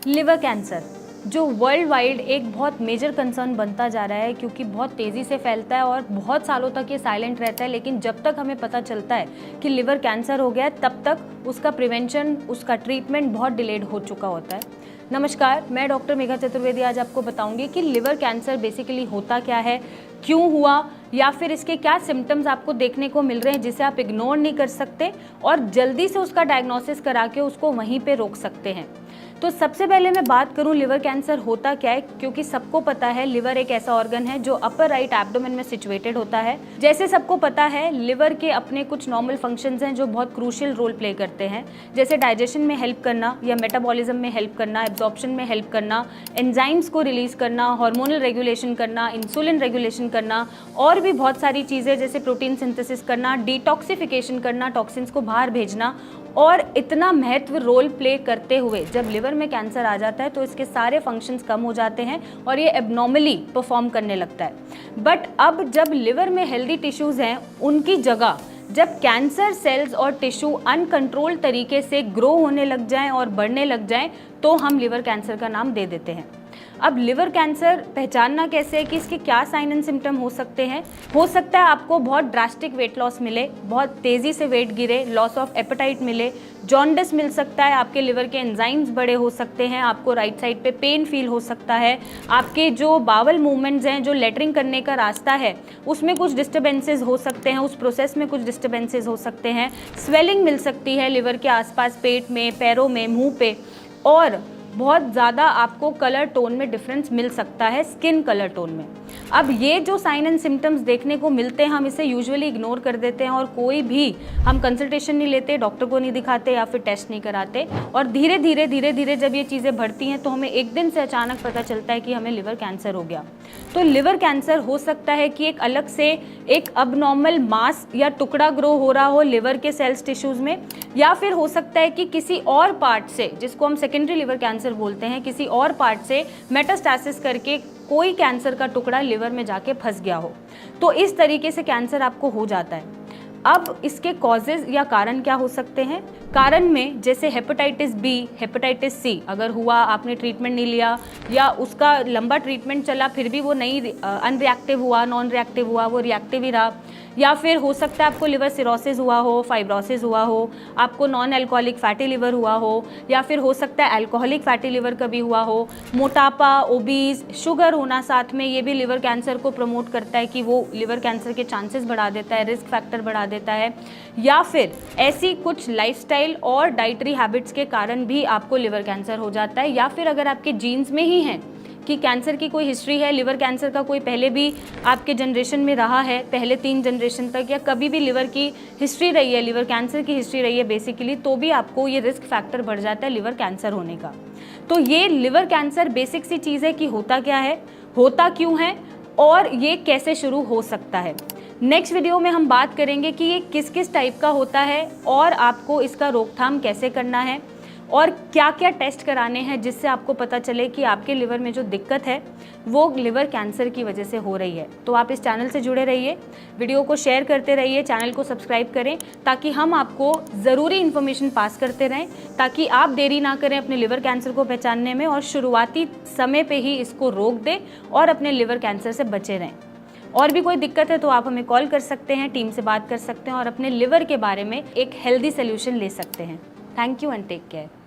Liver cancer जो world wide एक बहुत मेजर कंसर्न बनता जा रहा है, क्योंकि बहुत तेज़ी से फैलता है और बहुत सालों तक ये साइलेंट रहता है। लेकिन जब तक हमें पता चलता है कि लिवर कैंसर हो गया है, तब तक उसका प्रिवेंशन, उसका ट्रीटमेंट बहुत डिलेड हो चुका होता है। नमस्कार, मैं डॉक्टर मेघा चतुर्वेदी आज आपको बताऊंगी कि लिवर कैंसर बेसिकली होता क्या है, क्यों हुआ, या फिर इसके क्या सिम्टम्स आपको देखने को मिल रहे हैं जिसे आप इग्नोर नहीं कर सकते और जल्दी से उसका डायग्नोसिस करा के उसको वहीं पे रोक सकते हैं। तो सबसे पहले मैं बात करूं लिवर कैंसर होता क्या है, क्योंकि सबको पता है लिवर एक ऐसा ऑर्गन है जो अपर राइट एब्डोमेन में सिचुएटेड होता है। जैसे सबको पता है लिवर के अपने कुछ नॉर्मल फंक्शंस हैं जो बहुत क्रूशियल रोल प्ले करते हैं, जैसे डाइजेशन में हेल्प करना या मेटाबॉलिज्म में हेल्प करना, एब्जॉर्प्शन में हेल्प करना, एंजाइम्स को रिलीज करना, हार्मोनल रेगुलेशन करना, इंसुलिन रेगुलेशन करना और भी बहुत सारी चीज़ें जैसे प्रोटीन सिंथेसिस करना, डिटॉक्सिफिकेशन करना, टॉक्सिन्स को बाहर भेजना। और इतना महत्व रोल प्ले करते हुए जब लिवर में कैंसर आ जाता है तो इसके सारे फंक्शंस कम हो जाते हैं और ये एबनॉर्मली परफॉर्म करने लगता है। बट अब जब लिवर में हेल्दी टिश्यूज़ हैं, उनकी जगह जब कैंसर सेल्स और टिश्यू अनकंट्रोल्ड तरीके से ग्रो होने लग जाएं और बढ़ने लग जाएं, तो हम लिवर कैंसर का नाम दे देते हैं। अब लिवर कैंसर पहचानना कैसे है कि इसके क्या साइन एंड सिम्टम हो सकते हैं। हो सकता है आपको बहुत ड्रास्टिक वेट लॉस मिले, बहुत तेज़ी से वेट गिरे, लॉस ऑफ एपेटाइट मिले, जॉन्डिस मिल सकता है, आपके लिवर के एंजाइम्स बड़े हो सकते हैं, आपको राइट साइड पे पेन फील हो सकता है, आपके जो बावल मूवमेंट्स हैं, जो लेटरिंग करने का रास्ता है, उसमें कुछ डिस्टर्बेंसेस हो सकते हैं, उस प्रोसेस में कुछ डिस्टर्बेंसेस हो सकते हैं, स्वेलिंग मिल सकती है लिवर के आसपास, पेट में, पैरों में, मुंह पे, और बहुत ज़्यादा आपको कलर टोन में डिफरेंस मिल सकता है, स्किन कलर टोन में। अब ये जो साइन एंड सिम्टम्स देखने को मिलते हैं, हम इसे यूजुअली इग्नोर कर देते हैं और कोई भी हम कंसल्टेशन नहीं लेते, डॉक्टर को नहीं दिखाते या फिर टेस्ट नहीं कराते। और धीरे धीरे जब ये चीज़ें बढ़ती हैं तो हमें एक दिन से अचानक पता चलता है कि हमें लिवर कैंसर हो गया। तो लिवर कैंसर हो सकता है कि एक अलग से एक अबनॉर्मल मास या टुकड़ा ग्रो हो रहा हो लिवर के सेल्स टिश्यूज़ में, या फिर हो सकता है कि किसी और पार्ट से, जिसको हम सेकेंडरी लिवर कैंसर बोलते हैं, किसी और पार्ट से मेटास्टैसिस करके कोई कैंसर का टुकड़ा लिवर में जाके फंस गया हो। तो इस तरीके से कैंसर आपको हो जाता है। अब इसके कॉजेज या कारण क्या हो सकते हैं? कारण में जैसे हेपेटाइटिस बी, हेपेटाइटिस सी अगर हुआ, आपने ट्रीटमेंट नहीं लिया या उसका लंबा ट्रीटमेंट चला फिर भी वो नहीं अनरिएक्टिव हुआ, नॉन रिएक्टिव हुआ, वो रिएक्टिव ही रहा, या फिर हो सकता है आपको लिवर सिरोसिस हुआ हो, फाइब्रोसिस हुआ हो, आपको नॉन अल्कोहलिक फैटी लिवर हुआ हो, या फिर हो सकता है अल्कोहलिक फैटी लिवर कभी हुआ हो। मोटापा, ओबीज, शुगर होना साथ में, ये भी लिवर कैंसर को प्रमोट करता है कि वो लिवर कैंसर के चांसेस बढ़ा देता है, रिस्क फैक्टर बढ़ा देता है। या फिर ऐसी कुछ लाइफस्टाइल और डाइटरी हैबिट्स के कारण भी आपको लिवर कैंसर हो जाता है। या फिर अगर आपके जीन्स में ही हैं कि कैंसर की कोई हिस्ट्री है, लिवर कैंसर का कोई पहले भी आपके जनरेशन में रहा है, पहले 3 जनरेशन तक, या कभी भी लिवर की हिस्ट्री रही है, लिवर कैंसर की हिस्ट्री रही है बेसिकली, तो भी आपको ये रिस्क फैक्टर बढ़ जाता है लिवर कैंसर होने का। तो ये लिवर कैंसर बेसिक सी चीज़ है कि होता क्या है, होता क्यों है और ये कैसे शुरू हो सकता है। नेक्स्ट वीडियो में हम बात करेंगे कि ये किस किस टाइप का होता है और आपको इसका रोकथाम कैसे करना है और क्या क्या टेस्ट कराने हैं जिससे आपको पता चले कि आपके लिवर में जो दिक्कत है वो लिवर कैंसर की वजह से हो रही है। तो आप इस चैनल से जुड़े रहिए, वीडियो को शेयर करते रहिए, चैनल को सब्सक्राइब करें ताकि हम आपको ज़रूरी इन्फॉर्मेशन पास करते रहें, ताकि आप देरी ना करें अपने लिवर कैंसर को पहचानने में और शुरुआती समय पे ही इसको रोक दें और अपने लिवर कैंसर से बचे रहें। और भी कोई दिक्कत है तो आप हमें कॉल कर सकते हैं, टीम से बात कर सकते हैं और अपने लिवर के बारे में एक हेल्दी सोल्यूशन ले सकते हैं। Thank you and take care.